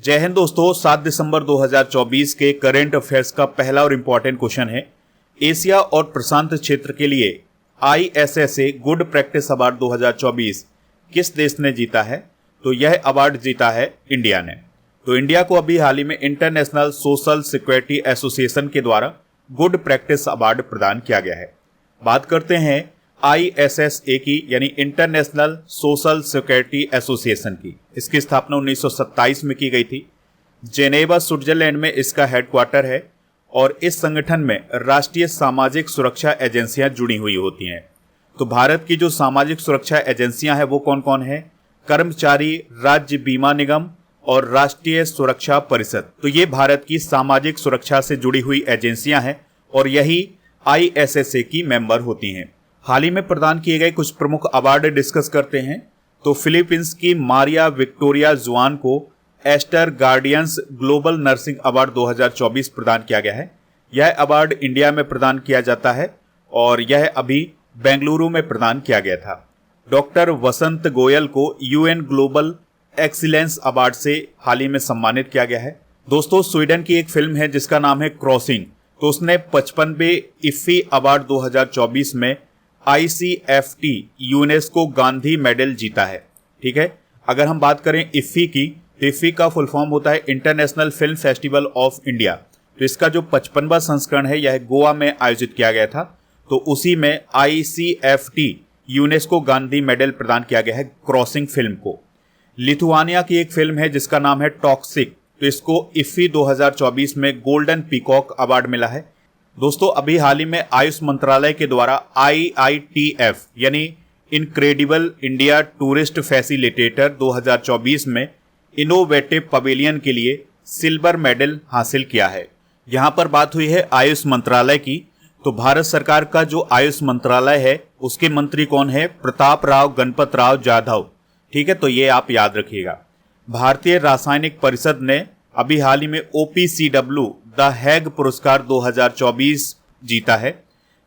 जय हिंद दोस्तों। 7 दिसंबर 2024 के करंट अफेयर्स का पहला और इंपॉर्टेंट क्वेश्चन है, एशिया और प्रशांत क्षेत्र के लिए ISSA गुड प्रैक्टिस अवार्ड 2024 किस देश ने जीता है? तो यह अवार्ड जीता है इंडिया ने। तो इंडिया को अभी हाल ही में इंटरनेशनल सोशल सिक्योरिटी एसोसिएशन के द्वारा गुड प्रैक्टिस अवार्ड प्रदान किया गया है। बात करते हैं ISSA की, यानी इंटरनेशनल सोशल सिक्योरिटी एसोसिएशन की। इसकी स्थापना 1927 में की गई थी। जेनेवा स्विट्जरलैंड में इसका हेडक्वार्टर है और इस संगठन में राष्ट्रीय सामाजिक सुरक्षा एजेंसियां जुड़ी हुई होती हैं। तो भारत की जो सामाजिक सुरक्षा एजेंसियां हैं वो कौन कौन है? कर्मचारी राज्य बीमा निगम और राष्ट्रीय सुरक्षा परिषद। तो ये भारत की सामाजिक सुरक्षा से जुड़ी हुई एजेंसियां हैं और यही ISSA की मेंबर होती हैं। हाल ही में प्रदान किए गए कुछ प्रमुख अवार्ड डिस्कस करते हैं। तो फिलीपींस की मारिया विक्टोरिया जुआन को Aster Guardians Global Nursing Award 2024 प्रदान किया गया है। यह अवार्ड इंडिया में प्रदान किया जाता है और यह अभी बेंगलुरु में प्रदान किया गया था। डॉक्टर वसंत गोयल को UN ग्लोबल एक्सीलेंस अवार्ड से हाल ही में सम्मानित किया गया है। दोस्तों, स्वीडन की एक फिल्म है जिसका नाम है क्रॉसिंग, तो उसने 55वें इफ्फी अवार्ड 2024 में ICFT यूनेस्को गांधी मेडल जीता है। ठीक है, अगर हम बात करें इफ्फी की, तो इफ्फी का फुल फॉर्म होता है international film festival of India. तो इसका जो 55वां संस्करण है यह गोवा में आयोजित किया गया था। तो उसी में ICFT यूनेस्को गांधी मेडल प्रदान किया गया है क्रॉसिंग फिल्म को। लिथुआनिया की एक फिल्म है जिसका नाम है टॉक्सिक, तो इसको इफ्फी 2024 में गोल्डन पीकॉक अवार्ड मिला है। दोस्तों, अभी हाल ही में आयुष मंत्रालय के द्वारा IITF यानी इनक्रेडिबल इंडिया टूरिस्ट फैसिलिटेटर 2024 में इनोवेटिव पवेलियन के लिए सिल्वर मेडल हासिल किया है। यहां पर बात हुई है आयुष मंत्रालय की। तो भारत सरकार का जो आयुष मंत्रालय है उसके मंत्री कौन है? प्रताप राव गणपत राव जाधव। ठीक है, तो ये आप याद रखिएगा। भारतीय रासायनिक परिषद ने अभी हाल ही में OPCW द हैग पुरस्कार 2024 जीता है।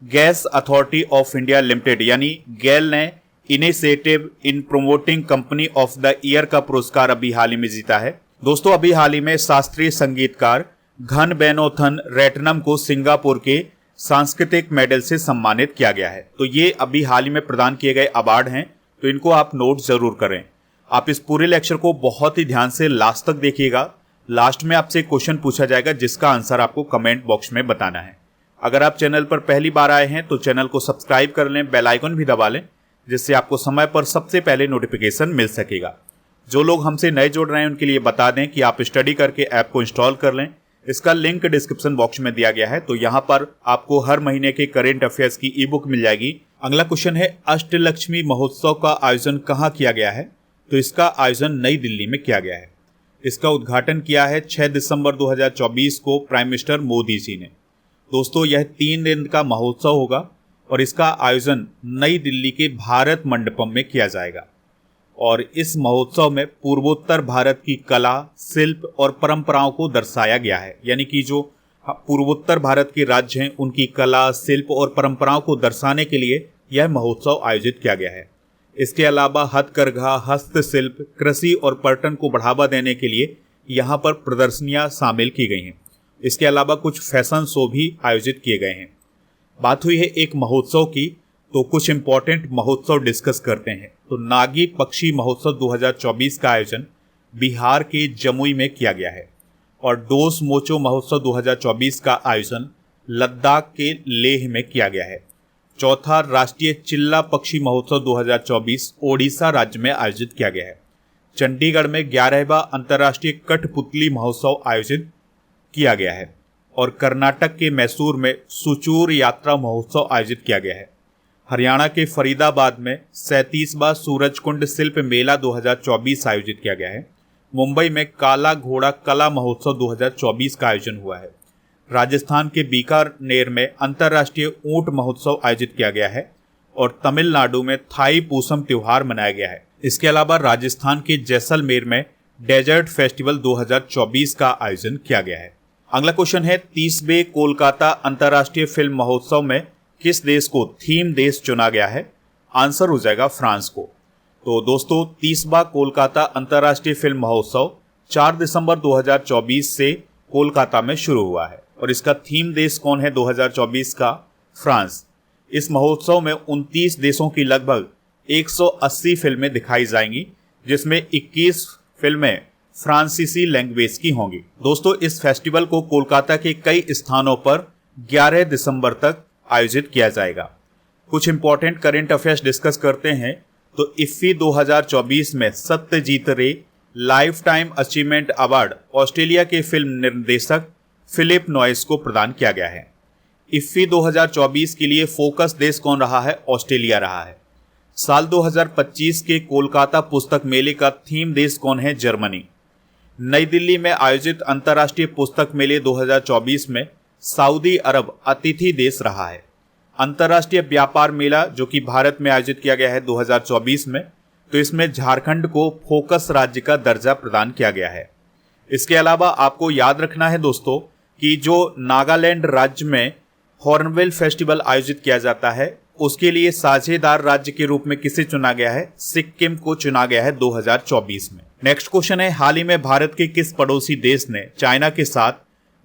Gas authority of India limited यानी गैल ने initiative in promoting company of the year का पुरस्कार अभी हाल ही में जीता है। दोस्तों, अभी हाल ही में शास्त्रीय संगीतकार घन बेनोथन रेटनम को सिंगापुर के सांस्कृतिक मेडल से सम्मानित किया गया है। तो ये अभी हाल ही में प्रदान किए गए अवार्ड हैं, तो इनको आप नोट जरूर करें। आप इस पूरे लेक्चर को बहुत ही ध्यान से लास्ट तक देखिएगा। लास्ट में आपसे क्वेश्चन पूछा जाएगा जिसका आंसर आपको कमेंट बॉक्स में बताना है। अगर आप चैनल पर पहली बार आए हैं तो चैनल को सब्सक्राइब कर लें, बेल आइकन भी दबा लें, जिससे आपको समय पर सबसे पहले नोटिफिकेशन मिल सकेगा। जो लोग हमसे नए जुड़ रहे हैं उनके लिए बता दें कि आप स्टडी करके ऐप को इंस्टॉल कर लें। इसका लिंक डिस्क्रिप्शन बॉक्स में दिया गया है। तो यहाँ पर आपको हर महीने के करेंट अफेयर्स की ई बुक मिल जाएगी। अगला क्वेश्चन है, अष्टलक्ष्मी महोत्सव का आयोजन कहाँ किया गया है? तो इसका आयोजन नई दिल्ली में किया गया है। इसका उद्घाटन किया है 6 दिसंबर 2024 को प्राइम मिनिस्टर मोदी जी ने। दोस्तों, यह 3 दिन का महोत्सव होगा और इसका आयोजन नई दिल्ली के भारत मंडपम में किया जाएगा। और इस महोत्सव में पूर्वोत्तर भारत की कला, शिल्प और परंपराओं को दर्शाया गया है। यानी कि जो पूर्वोत्तर भारत के राज्य हैं उनकी कला, शिल्प और परंपराओं को दर्शाने के लिए यह महोत्सव आयोजित किया गया है। इसके अलावा हथकरघा, हस्तशिल्प, कृषि और पर्यटन को बढ़ावा देने के लिए यहाँ पर प्रदर्शनियाँ शामिल की गई हैं। इसके अलावा कुछ फैशन शो भी आयोजित किए गए हैं। बात हुई है एक महोत्सव की, तो कुछ इंपॉर्टेंट महोत्सव डिस्कस करते हैं। तो नागी पक्षी महोत्सव 2024 का आयोजन बिहार के जमुई में किया गया है और डोस मोचो महोत्सव 2024 का आयोजन लद्दाख के लेह में किया गया है। चौथा, राष्ट्रीय चिल्ला पक्षी महोत्सव 2024 ओडिशा राज्य में आयोजित किया गया है। चंडीगढ़ में 11वां अंतर्राष्ट्रीय कठपुतली महोत्सव आयोजित किया गया है और कर्नाटक के मैसूर में सुचूर यात्रा महोत्सव आयोजित किया गया है। हरियाणा के फरीदाबाद में 37वां सूरजकुंड शिल्प मेला 2024 आयोजित किया गया है। मुंबई में काला घोड़ा कला महोत्सव 2024 का आयोजन हुआ है। राजस्थान के बीकानेर में अंतर्राष्ट्रीय ऊंट महोत्सव आयोजित किया गया है और तमिलनाडु में थाई पूसम त्योहार मनाया गया है। इसके अलावा राजस्थान के जैसलमेर में डेजर्ट फेस्टिवल 2024 का आयोजन किया गया है। अगला क्वेश्चन है, 30वें कोलकाता अंतर्राष्ट्रीय फिल्म महोत्सव में किस देश को थीम देश चुना गया है? आंसर हो जाएगा फ्रांस को। तो दोस्तों 30वां कोलकाता अंतर्राष्ट्रीय फिल्म महोत्सव 4 दिसंबर 2024 से कोलकाता में शुरू हुआ है और इसका थीम देश कौन है 2024 का? फ्रांस। इस महोत्सव में 29 देशों की लगभग 180 फिल्में दिखाई जाएंगी, जिसमें 21 फिल्में फ्रांसीसी लैंग्वेज की होंगी। दोस्तों, इस फेस्टिवल को कोलकाता के कई स्थानों पर 11 दिसंबर तक आयोजित किया जाएगा। कुछ इंपॉर्टेंट करंट अफेयर्स डिस्कस करते हैं। तो इफ्फी 2024 में सत्यजीत रे life time achievement award Australia के फिल्म निर्देशक फिलिप नॉइस को प्रदान किया गया है। इफ्फी 2024 के लिए फोकस देश कौन रहा है? ऑस्ट्रेलिया रहा है। साल 2025 के कोलकाता पुस्तक मेले का थीम देश कौन है? जर्मनी। नई दिल्ली में आयोजित अंतर्राष्ट्रीय पुस्तक मेले 2024 में सऊदी अरब अतिथि देश रहा है। अंतर्राष्ट्रीय व्यापार मेला जो कि भारत में आयोजित किया गया है 2024 में, तो इसमें झारखंड को फोकस राज्य का दर्जा प्रदान किया गया है। इसके अलावा आपको याद रखना है दोस्तों कि जो नागालैंड राज्य में हॉर्नबिल फेस्टिवल आयोजित किया जाता है, उसके लिए साझेदार राज्य के रूप में किसे चुना गया है? सिक्किम को चुना गया है 2024 में। नेक्स्ट क्वेश्चन है, हाल ही में भारत के किस पड़ोसी देश ने चाइना के साथ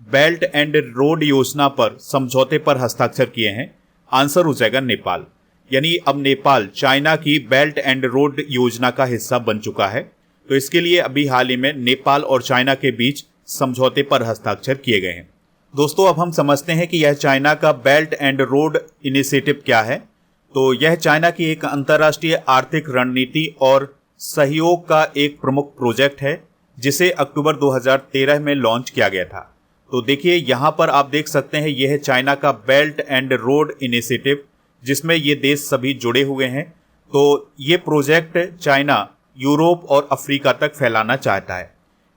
बेल्ट एंड रोड योजना पर समझौते पर हस्ताक्षर किए हैं? आंसर हो जाएगा नेपाल। यानी अब नेपाल चाइना की बेल्ट एंड रोड योजना का हिस्सा बन चुका है। तो इसके लिए अभी हाल ही में नेपाल और चाइना के बीच समझौते पर हस्ताक्षर किए गए हैं। दोस्तों, अब हम समझते हैं कि यह चाइना का बेल्ट एंड रोड इनिशिएटिव क्या है। तो यह चाइना की एक अंतर्राष्ट्रीय आर्थिक रणनीति और सहयोग का एक प्रमुख प्रोजेक्ट है, जिसे अक्टूबर 2013 में लॉन्च किया गया था। तो देखिए यहाँ पर आप देख सकते हैं, यह है चाइना का बेल्ट एंड रोड इनिशिएटिव, जिसमें ये देश सभी जुड़े हुए हैं। तो ये प्रोजेक्ट चाइना यूरोप और अफ्रीका तक फैलाना चाहता है।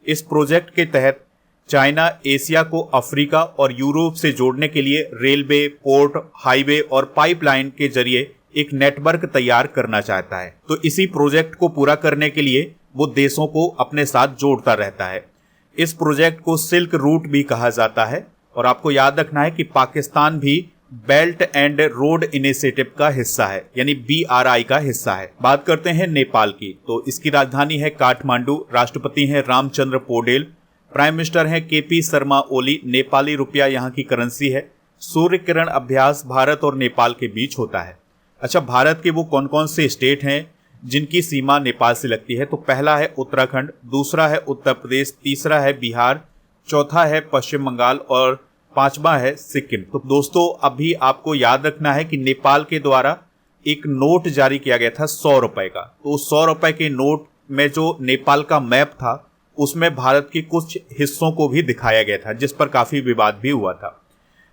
इस प्रोजेक्ट के तहत चाइना एशिया को अफ्रीका और यूरोप से जोड़ने के लिए रेलवे, पोर्ट, हाईवे और पाइपलाइन के जरिए एक नेटवर्क तैयार करना चाहता है। तो इसी प्रोजेक्ट को पूरा करने के लिए वो देशों को अपने साथ जोड़ता रहता है। इस प्रोजेक्ट को सिल्क रूट भी कहा जाता है और आपको याद रखना है कि पाकिस्तान भी बेल्ट एंड रोड इनिशिएटिव का हिस्सा है, यानी BRI का हिस्सा है। बात करते हैं नेपाल की। तो इसकी राजधानी है काठमांडू, राष्ट्रपति हैं रामचंद्र पौडेल, प्राइम मिनिस्टर हैं KP शर्मा ओली, नेपाली रुपया यहाँ की करेंसी है। सूर्य किरण अभ्यास भारत और नेपाल के बीच होता है। अच्छा, भारत के वो कौन कौन से स्टेट हैं जिनकी सीमा नेपाल से लगती है? तो पहला है उत्तराखंड, दूसरा है उत्तर प्रदेश, तीसरा है बिहार, चौथा है पश्चिम बंगाल और पांचवा है सिक्किम। तो दोस्तों, अभी आपको याद रखना है कि नेपाल के द्वारा एक नोट जारी किया गया था 100 रुपए का। तो 100 रुपए के नोट में जो नेपाल का मैप था, उसमें भारत के कुछ हिस्सों को भी दिखाया गया था, जिस पर काफी विवाद भी हुआ था।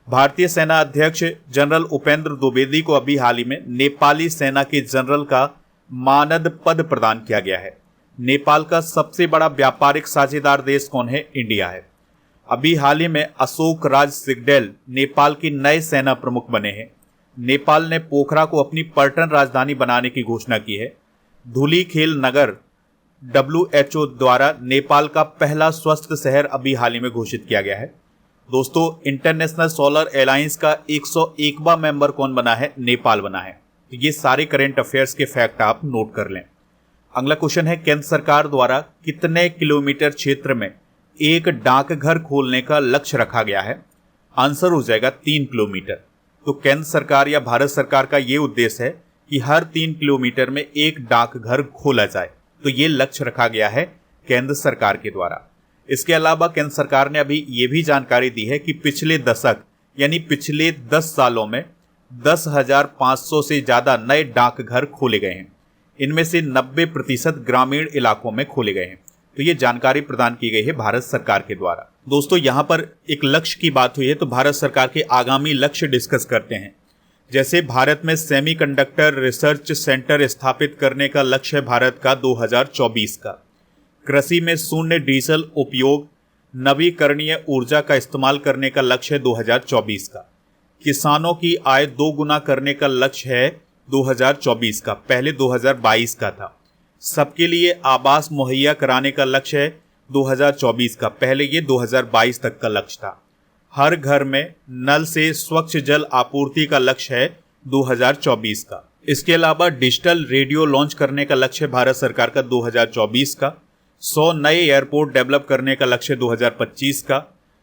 भारतीय सेना अध्यक्ष जनरल उपेंद्र द्विवेदी को अभी हाल ही में नेपाली सेना के जनरल का मानद पद प्रदान किया गया है। नेपाल का सबसे बड़ा व्यापारिक साझेदार देश कौन है? इंडिया है। अभी हाल ही में अशोक राज सिग्डेल नेपाल के नए सेना प्रमुख बने हैं। नेपाल ने पोखरा को अपनी पर्यटन राजधानी बनाने की घोषणा की है। धुलीखेल नगर WHO द्वारा नेपाल का पहला स्वस्थ शहर अभी हाल ही में घोषित किया गया है। दोस्तों, इंटरनेशनल सोलर अलायंस का 101वां मेंबर कौन बना है? नेपाल बना है। तो ये सारे करंट अफेयर्स के फैक्ट आप नोट कर लें। अगला क्वेश्चन है, केंद्र सरकार द्वारा कितने किलोमीटर क्षेत्र में एक डाकघर खोलने का लक्ष्य रखा गया है? आंसर हो जाएगा 3 किलोमीटर। तो केंद्र सरकार या भारत सरकार का ये उद्देश्य है कि हर 3 किलोमीटर में एक डाकघर खोला जाए। तो ये लक्ष्य रखा गया है केंद्र सरकार के द्वारा। इसके अलावा केंद्र सरकार ने अभी ये भी जानकारी दी है कि पिछले दशक यानी पिछले 10 सालों में 10,500 से ज्यादा नए डाकघर खोले गए हैं। इनमें से 90% ग्रामीण इलाकों में खोले गए हैं। तो ये जानकारी प्रदान की गई है भारत सरकार के द्वारा। दोस्तों, यहाँ पर एक लक्ष्य की बात हुई है, तो भारत सरकार के आगामी लक्ष्य डिस्कस करते हैं। जैसे भारत में सेमीकंडक्टर रिसर्च सेंटर स्थापित करने का लक्ष्य है भारत का 2024 का। कृषि में शून्य डीजल उपयोग, नवीकरणीय ऊर्जा का इस्तेमाल करने का लक्ष्य है 2024 का। किसानों की आय 2 गुना करने का लक्ष्य है 2024 का, पहले 2022 का था। सबके लिए आवास मुहैया कराने का लक्ष्य है 2024 का, पहले ये 2022 तक का लक्ष्य था। हर घर में नल से स्वच्छ जल आपूर्ति का लक्ष्य है 2024 का। इसके अलावा डिजिटल रेडियो लॉन्च करने का लक्ष्य है भारत सरकार का 2024 का। 100 नए एयरपोर्ट डेवलप करने का लक्ष्य 2025 का।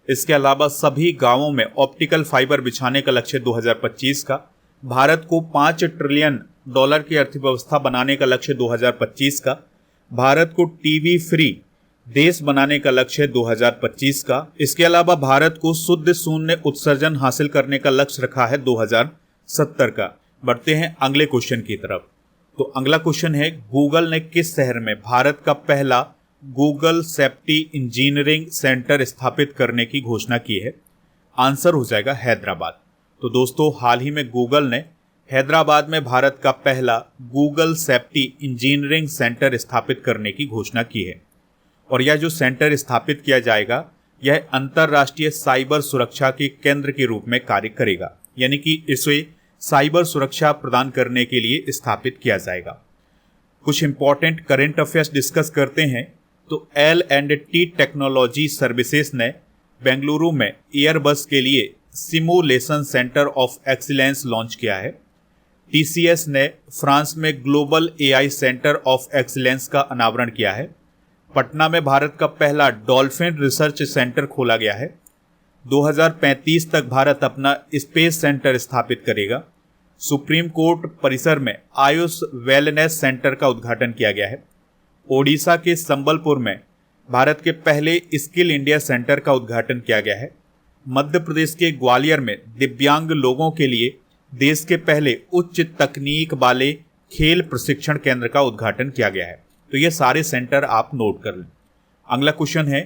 इसके अलावा सभी गांवों में ऑप्टिकल फाइबर बिछाने का लक्ष्य 2025 का। भारत को $5 ट्रिलियन की अर्थव्यवस्था बनाने का लक्ष्य 2025 का। भारत को टीबी फ्री देश बनाने का लक्ष्य 2025 का। इसके अलावा भारत को शुद्ध शून्य उत्सर्जन हासिल करने का लक्ष्य रखा है 2070 का। बढ़ते हैं अगले क्वेश्चन की तरफ। तो अगला क्वेश्चन है, गूगल ने किस शहर में भारत का पहला गूगल सेफ्टी इंजीनियरिंग सेंटर स्थापित करने की घोषणा की है? आंसर हो जाएगा हैदराबाद। तो दोस्तों, हाल ही में गूगल ने हैदराबाद में भारत का पहला गूगल सेफ्टी इंजीनियरिंग सेंटर स्थापित करने की घोषणा की है। और यह जो सेंटर स्थापित किया जाएगा, यह अंतर्राष्ट्रीय साइबर सुरक्षा के केंद्र के रूप में कार्य करेगा, यानी कि इसे साइबर सुरक्षा प्रदान करने के लिए स्थापित किया जाएगा। कुछ इंपॉर्टेंट करंट अफेयर्स डिस्कस करते हैं। तो L&T टेक्नोलॉजी सर्विसेज ने बेंगलुरु में एयरबस के लिए simulation centre of excellence launch किया है। TCS ने फ्रांस में global AI centre of excellence का अनावरण किया है। पटना में भारत का पहला डॉल्फिन रिसर्च सेंटर खोला गया है। 2035 तक भारत अपना स्पेस सेंटर स्थापित करेगा। सुप्रीम कोर्ट परिसर में आयुष वेलनेस सेंटर का उद्घाटन किया गया है। ओडिशा के संबलपुर में भारत के पहले स्किल इंडिया सेंटर का उद्घाटन किया गया है। मध्य प्रदेश के ग्वालियर में दिव्यांग लोगों के लिए देश के पहले उच्च तकनीक वाले खेल प्रशिक्षण केंद्र का उद्घाटन किया गया है। तो ये सारे सेंटर आप नोट कर लें। अगला क्वेश्चन है,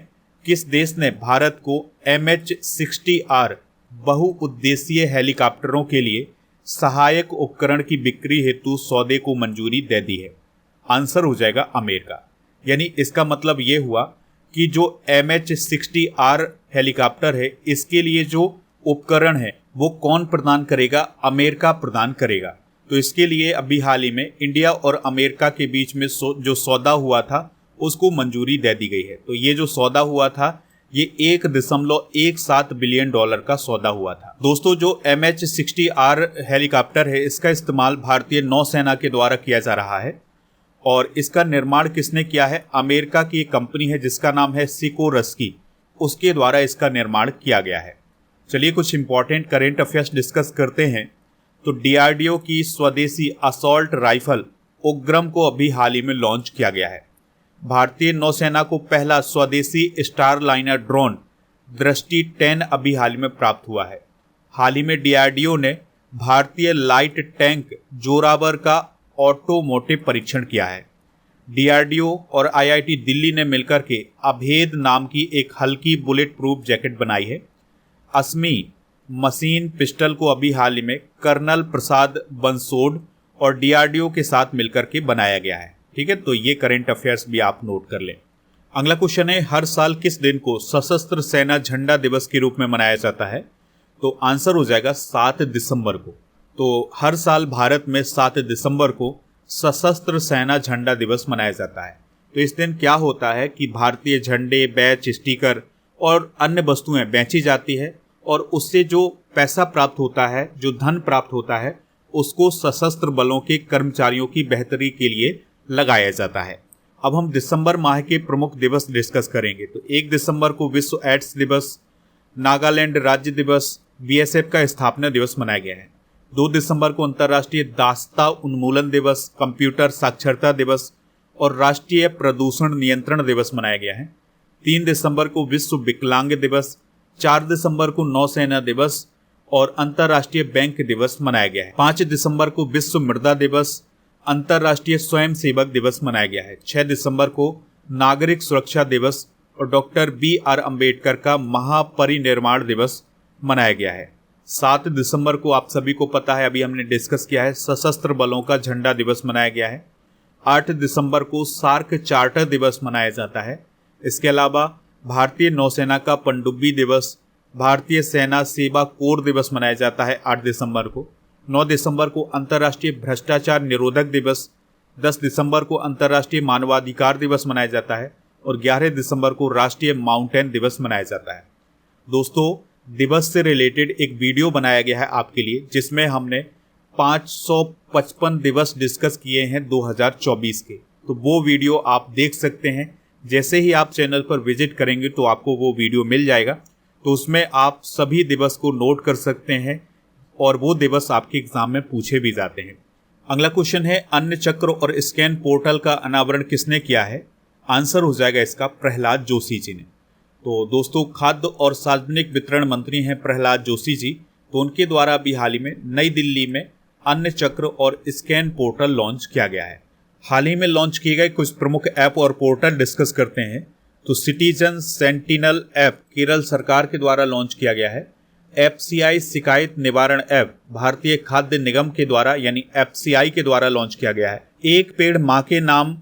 किस देश ने भारत को MH-60R बहुउद्देशीय हेलीकॉप्टरों के लिए सहायक उपकरण की बिक्री हेतु सौदे को मंजूरी दे दी है? आंसर हो जाएगा अमेरिका। यानी इसका मतलब ये हुआ कि जो MH-60R हेलीकॉप्टर है, इसके लिए जो उपकरण है वो कौन प्रदान करेगा? अमेरिका प्रदान करेगा। तो इसके लिए अभी हाल ही में इंडिया और अमेरिका के बीच में जो सौदा हुआ था उसको मंजूरी दे दी गई है। तो ये जो सौदा हुआ था ये $1.17 बिलियन का सौदा हुआ था। दोस्तों, जो MH-60R हेलीकॉप्टर है, इसका इस्तेमाल भारतीय नौसेना के द्वारा किया जा रहा है। और इसका निर्माण किसने किया है? अमेरिका की एक कंपनी है जिसका नाम है सिकोरस्की, उसके द्वारा इसका निर्माण किया गया है। चलिए कुछ इंपॉर्टेंट करेंट अफेयर्स डिस्कस करते हैं। तो DRDO की स्वदेशी असॉल्ट राइफल उग्रम को अभी हाल ही में लॉन्च किया गया है। भारतीय नौसेना को पहला स्वदेशी स्टारलाइनर ड्रोन दृष्टि 10 अभी हाल ही में प्राप्त हुआ है। हाल ही में DRDO ने भारतीय लाइट टैंक जोरावर का ऑटोमोटिव परीक्षण किया है। DRDO और IIT दिल्ली ने मिलकर के अभेद नाम की एक हल्की बुलेट प्रूफ जैकेट बनाई है। असमी मशीन पिस्टल को अभी हाल ही में कर्नल प्रसाद बंसोड और DRDO के साथ मिलकर के बनाया गया है। ठीक है, तो ये करंट अफेयर्स भी आप नोट कर लें। अगला क्वेश्चन है, हर साल किस दिन को सशस्त्र सेना झंडा दिवस के रूप में मनाया जाता है? तो आंसर हो जाएगा 7 दिसंबर को। तो हर साल भारत में 7 दिसंबर को सशस्त्र सेना झंडा दिवस मनाया जाता है। तो इस दिन क्या होता है कि भारतीय झंडे, बैच, स्टिकर और अन्य वस्तुएं बेची जाती है और उससे जो पैसा प्राप्त होता है, जो धन प्राप्त होता है, उसको सशस्त्र बलों के कर्मचारियों की बेहतरी के लिए लगाया जाता है। अब हम दिसंबर माह के प्रमुख दिवस डिस्कस करेंगे। तो 1 दिसंबर को विश्व एड्स दिवस, नागालैंड राज्य दिवस, BSF का स्थापना दिवस मनाया गया है। 2 दिसंबर को अंतर्राष्ट्रीय दास्ता उन्मूलन दिवस, कंप्यूटर साक्षरता दिवस और राष्ट्रीय प्रदूषण नियंत्रण दिवस मनाया गया है। 3 दिसंबर को विश्व विकलांग दिवस, 4 दिसंबर को नौसेना दिवस और अंतर्राष्ट्रीय बैंक दिवस मनाया गया है। 5 दिसंबर को विश्व मृदा दिवस, अंतर्राष्ट्रीय स्वयं सेवक दिवस मनाया गया है। 6 दिसंबर को नागरिक सुरक्षा दिवस और डॉक्टर BR अम्बेडकर का महापरिनिर्वाण दिवस मनाया गया है। 7 दिसंबर को आप सभी को पता है, अभी हमने डिस्कस किया है, सशस्त्र बलों का झंडा दिवस मनाया गया है। 8 दिसंबर को सार्क चार्टर दिवस मनाया जाता है। इसके अलावा भारतीय नौसेना का पनडुब्बी दिवस, भारतीय सेना सेवा कोर दिवस मनाया जाता है 8 दिसंबर को। 9 दिसंबर को अंतर्राष्ट्रीय भ्रष्टाचार निरोधक दिवस, 10 दिसंबर को अंतर्राष्ट्रीय मानवाधिकार दिवस मनाया जाता है और 11 दिसंबर को राष्ट्रीय माउंटेन दिवस मनाया जाता है। दोस्तों, दिवस से रिलेटेड एक वीडियो बनाया गया है आपके लिए, जिसमें हमने 555 दिवस डिस्कस किए हैं 2024 के। तो वो वीडियो आप देख सकते हैं। जैसे ही आप चैनल पर विजिट करेंगे तो आपको वो वीडियो मिल जाएगा, तो उसमें आप सभी दिवस को नोट कर सकते हैं और वो दिवस आपके एग्जाम में पूछे भी जाते हैं। अगला क्वेश्चन है, अन्न चक्र और स्कैन पोर्टल का अनावरण किसने किया है? आंसर हो जाएगा इसका प्रहलाद जोशी जी ने। तो दोस्तों, खाद्य और सार्वजनिक वितरण मंत्री हैं प्रहलाद जोशी जी, तो उनके द्वारा अभी हाल ही में नई दिल्ली में अन्न चक्र और स्कैन पोर्टल लॉन्च किया गया है। हाल ही में लॉन्च किए गए कुछ प्रमुख ऐप और पोर्टल डिस्कस करते हैं। तो सिटीजन सेंटिनल ऐप केरल सरकार के द्वारा लॉन्च किया गया है। एफसीआई शिकायत निवारण ऐप भारतीय खाद्य निगम के द्वारा यानी एफसीआई के द्वारा लॉन्च किया गया है। एक पेड़ मां के नाम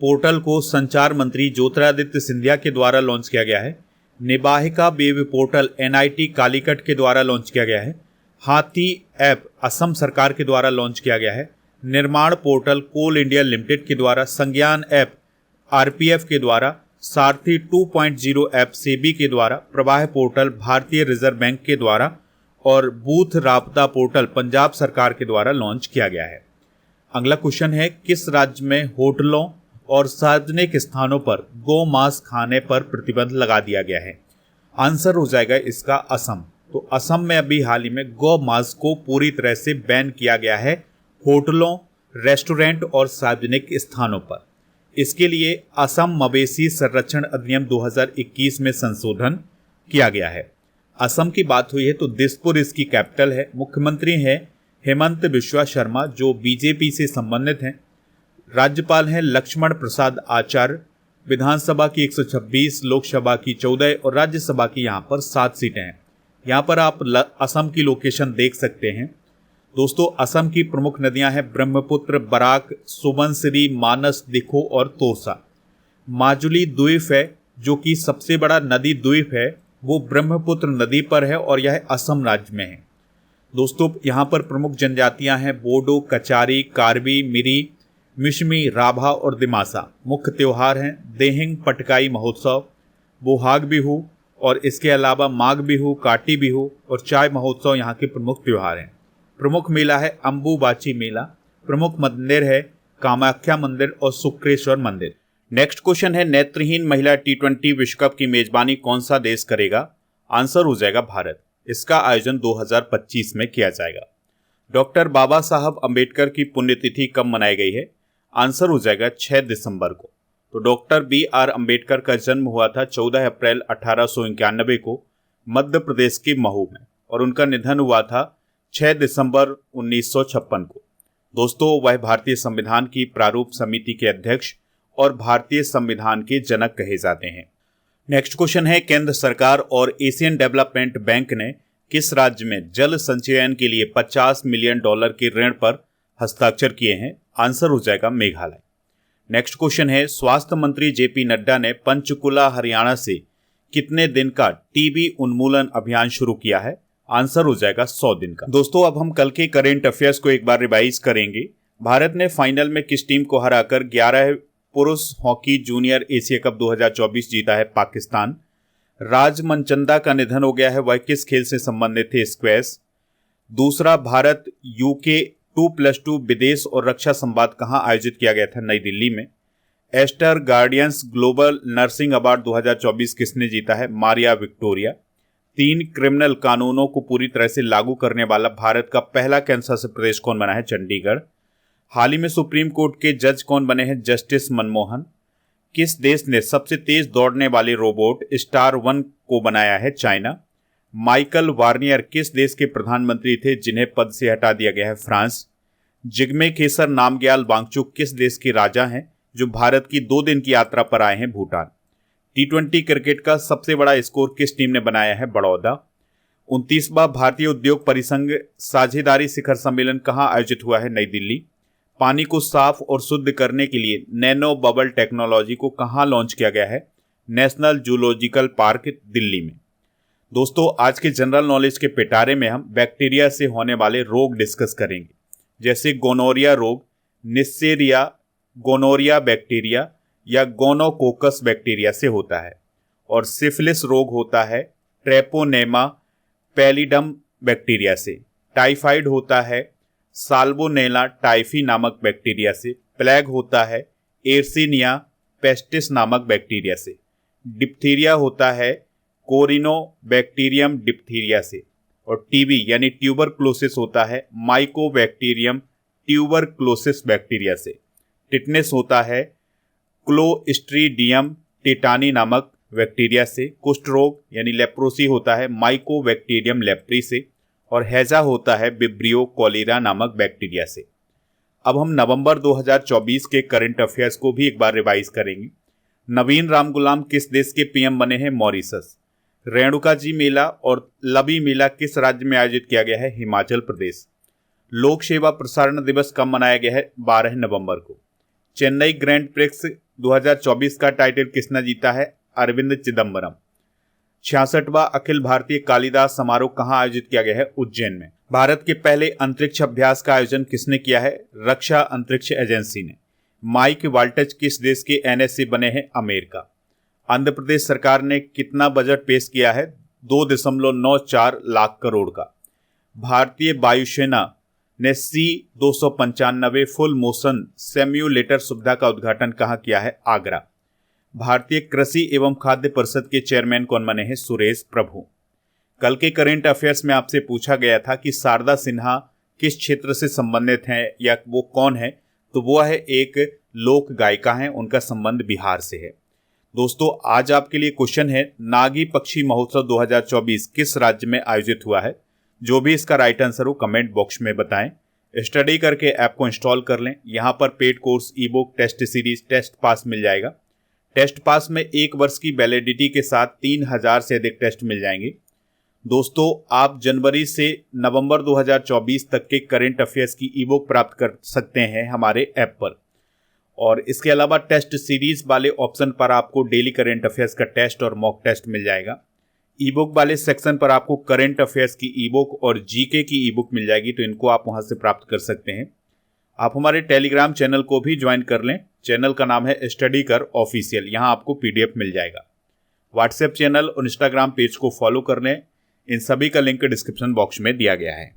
पोर्टल को संचार मंत्री ज्योतिरादित्य सिंधिया के द्वारा लॉन्च किया गया है। निबाहिका वेब पोर्टल एनआईटी कालीकट के द्वारा लॉन्च किया गया है। हाथी ऐप असम सरकार के द्वारा लॉन्च किया गया है। निर्माण पोर्टल कोल इंडिया लिमिटेड के द्वारा, संज्ञान ऐप आरपीएफ के द्वारा, सारथी 2.0 ऐप सेबी के द्वारा, प्रवाह पोर्टल भारतीय रिजर्व बैंक के द्वारा और बूथ राबता पोर्टल पंजाब सरकार के द्वारा लॉन्च किया गया है। अगला क्वेश्चन है, किस राज्य में होटलों और सार्वजनिक स्थानों पर गौ मांस खाने पर प्रतिबंध लगा दिया गया है? आंसर हो जाएगा इसका असम। तो असम में अभी हाल ही में गौ मांस को पूरी तरह से बैन किया गया है होटलों, रेस्टोरेंट और सार्वजनिक स्थानों पर। इसके लिए असम मवेशी संरक्षण अधिनियम 2021 में संशोधन किया गया है। असम की बात हुई है तो दिसपुर इसकी कैपिटल है। मुख्यमंत्री हैं हेमंत बिश्वा शर्मा जो बीजेपी से संबंधित हैं। राज्यपाल हैं लक्ष्मण प्रसाद आचार्य। विधानसभा की 126, लोकसभा की 14 और राज्यसभा की यहाँ पर 7 सीटें हैं। यहाँ पर आप असम की लोकेशन देख सकते हैं। दोस्तों, असम की प्रमुख नदियां हैं ब्रह्मपुत्र, बराक, सुबनसिरी, मानस, दिखो और तोरसा। माजुली द्वीप है जो कि सबसे बड़ा नदी द्वीप है, वो ब्रह्मपुत्र नदी पर है और यह असम राज्य में है। दोस्तों, यहाँ पर प्रमुख जनजातियां हैं बोडो, कचारी, कार्बी, मिरी, मिशमी, राभा और दिमासा। मुख्य त्योहार हैं देहिंग पटकाई महोत्सव, बोहाग बिहू और इसके अलावा माघ बिहू, काटी बिहू और चाय महोत्सव यहाँ के प्रमुख त्योहार हैं। प्रमुख मेला है अंबुबाची मेला। प्रमुख मंदिर है कामाख्या मंदिर और शुक्रेश्वर मंदिर। नेक्स्ट क्वेश्चन है, नेत्रहीन महिला T20 विश्व कप की मेजबानी कौन सा देश करेगा? आंसर हो जाएगा भारत। इसका आयोजन 2025 में किया जाएगा। डॉक्टर बाबा साहब अंबेडकर की पुण्यतिथि कब मनाई गई है? आंसर हो जाएगा 6 दिसंबर को। तो डॉक्टर BR अम्बेडकर का जन्म हुआ था 14 अप्रैल 1891 को मध्य प्रदेश के महू में और उनका निधन हुआ था 6 दिसंबर 1956 को। दोस्तों, वह भारतीय संविधान की प्रारूप समिति के अध्यक्ष और भारतीय संविधान के जनक कहे जाते हैं। नेक्स्ट क्वेश्चन है, केंद्र सरकार और एशियन डेवलपमेंट बैंक ने किस राज्य में जल संचयन के लिए $50 मिलियन के ऋण पर हस्ताक्षर किए हैं? आंसर हो जाएगा मेघालय। नेक्स्ट क्वेश्चन है, स्वास्थ्य मंत्री JP नड्डा ने पंचकुला हरियाणा से कितने दिन का टीबी उन्मूलन अभियान शुरू किया है? आंसर हो जाएगा 100 दिन का। दोस्तों, अब हम कल के करेंट अफेयर्स को एक बार रिवाइज करेंगे। भारत ने फाइनल में किस टीम को हराकर 11 पुरुष हॉकी जूनियर एशिया कप 2024 जीता है? पाकिस्तान। राज मनचंदा का निधन हो गया है, वह किस खेल से संबंधित थे? स्क्वैश। दूसरा, भारत UK 2+2 विदेश और रक्षा संवाद कहाँ आयोजित किया गया था? नई दिल्ली में। Aster Guardians Global Nursing Award 2024 किसने जीता है? मारिया विक्टोरिया। 3, क्रिमिनल कानूनों को पूरी तरह से लागू करने वाला भारत का पहला केंद्र शासित प्रदेश कौन बना है? चंडीगढ़। हाल ही में सुप्रीम कोर्ट के जज कौन बने हैं? जस्टिस मनमोहन। किस देश ने सबसे तेज दौड़ने वाले रोबोट स्टार 1 को बनाया है? चाइना। माइकल वार्नियर किस देश के प्रधानमंत्री थे जिन्हें पद से हटा दिया गया है? फ्रांस। जिग्मे खेसर नामग्याल वांगचुक किस देश के राजा हैं जो भारत की 2 दिन की यात्रा पर आए हैं? भूटान। T20 क्रिकेट का सबसे बड़ा स्कोर किस टीम ने बनाया है? बड़ौदा। 29वां भारतीय उद्योग परिसंघ साझेदारी शिखर सम्मेलन कहाँ आयोजित हुआ है? नई दिल्ली। पानी को साफ और शुद्ध करने के लिए नैनो बबल टेक्नोलॉजी को कहाँ लॉन्च किया गया है? नेशनल जूलॉजिकल पार्क दिल्ली में। दोस्तों, आज के जनरल नॉलेज के पिटारे में हम बैक्टीरिया से होने वाले रोग डिस्कस करेंगे, जैसे गोनोरिया रोग, निस्सेरिया गोनोरिया बैक्टीरिया या गोनोकोकस बैक्टीरिया से होता है, और सिफिलिस रोग होता है ट्रेपोनेमा पैलिडम बैक्टीरिया से। टाइफाइड होता है साल्मोनेला टाइफी नामक बैक्टीरिया से। प्लेग होता है एर्सिनिया पेस्टिस नामक बैक्टीरिया से। डिप्थीरिया होता है कोरिनोबैक्टीरियम डिप्थीरिया से। और टीबी यानी ट्यूबरक्लोसिस होता है माइकोबैक्टीरियम ट्यूबरक्लोसिस बैक्टीरिया से। टिटनेस होता है क्लोस्ट्रीडियम टिटानी नामक बैक्टीरिया से। कुष्ठ रोग यानी लेप्रोसी होता है माइकोबैक्टीरियम लेप्री से। और हैजा होता है विब्रियो कॉलेरा नामक बैक्टीरिया से। अब हम नवंबर 2024 के करंट अफेयर्स को भी एक बार रिवाइज करेंगे। नवीन रामगुलाम किस देश के पीएम बने हैं? मॉरिशस। रेणुका जी मेला और लबी मेला किस राज्य में आयोजित किया गया है? हिमाचल प्रदेश। लोक सेवा प्रसारण दिवस कब मनाया गया है? 12 नवंबर को। चेन्नई ग्रैंड प्रिक्स 2024 का टाइटल किसने जीता है? अरविंद चिदम्बरम। 66वां अखिल भारतीय कालिदास समारोह कहाँ आयोजित किया गया है? उज्जैन में। भारत के पहले अंतरिक्ष अभ्यास का आयोजन किसने किया है? रक्षा अंतरिक्ष एजेंसी ने। माइक वाल्टज किस देश के एनएससी बने हैं? अमेरिका। आंध्र प्रदेश सरकार ने कितना बजट पेश किया है? 2.94 लाख करोड़ का। भारतीय वायुसेना ने C-295 फुल मोशन सिम्युलेटर सुविधा का उद्घाटन कहाँ किया है? आगरा। भारतीय कृषि एवं खाद्य परिषद के चेयरमैन कौन बने हैं? सुरेश प्रभु। कल के करंट अफेयर्स में आपसे पूछा गया था कि शारदा सिन्हा किस क्षेत्र से संबंधित हैं या वो कौन है, तो वो है एक लोक गायिका हैं, उनका संबंध बिहार से है। दोस्तों आज आपके लिए क्वेश्चन है, नागी पक्षी महोत्सव 2024 किस राज्य में आयोजित हुआ है? जो भी इसका राइट आंसर हो कमेंट बॉक्स में बताएं। स्टडी करके ऐप को इंस्टॉल कर लें। यहाँ पर paid course, e book, test series, test pass मिल जाएगा। टेस्ट पास में 1 वर्ष की वैलिडिटी के साथ 3000 से अधिक टेस्ट मिल जाएंगे। दोस्तों आप जनवरी से नवंबर 2024 तक के करंट अफेयर्स की ई बुक प्राप्त कर सकते हैं हमारे ऐप पर। और इसके अलावा टेस्ट सीरीज वाले ऑप्शन पर आपको डेली करंट अफेयर्स का टेस्ट और मॉक टेस्ट मिल जाएगा। ई बुक वाले सेक्शन पर आपको करंट अफेयर्स की ई बुक और जीके की ई बुक मिल जाएगी, तो इनको आप वहां से प्राप्त कर सकते हैं। आप हमारे टेलीग्राम चैनल को भी ज्वाइन कर लें। चैनल का नाम है स्टडी कर ऑफिशियल। यहाँ आपको पीडीएफ मिल जाएगा। व्हाट्सएप चैनल और इंस्टाग्राम पेज को फॉलो कर लें। इन सभी का लिंक डिस्क्रिप्शन बॉक्स में दिया गया है।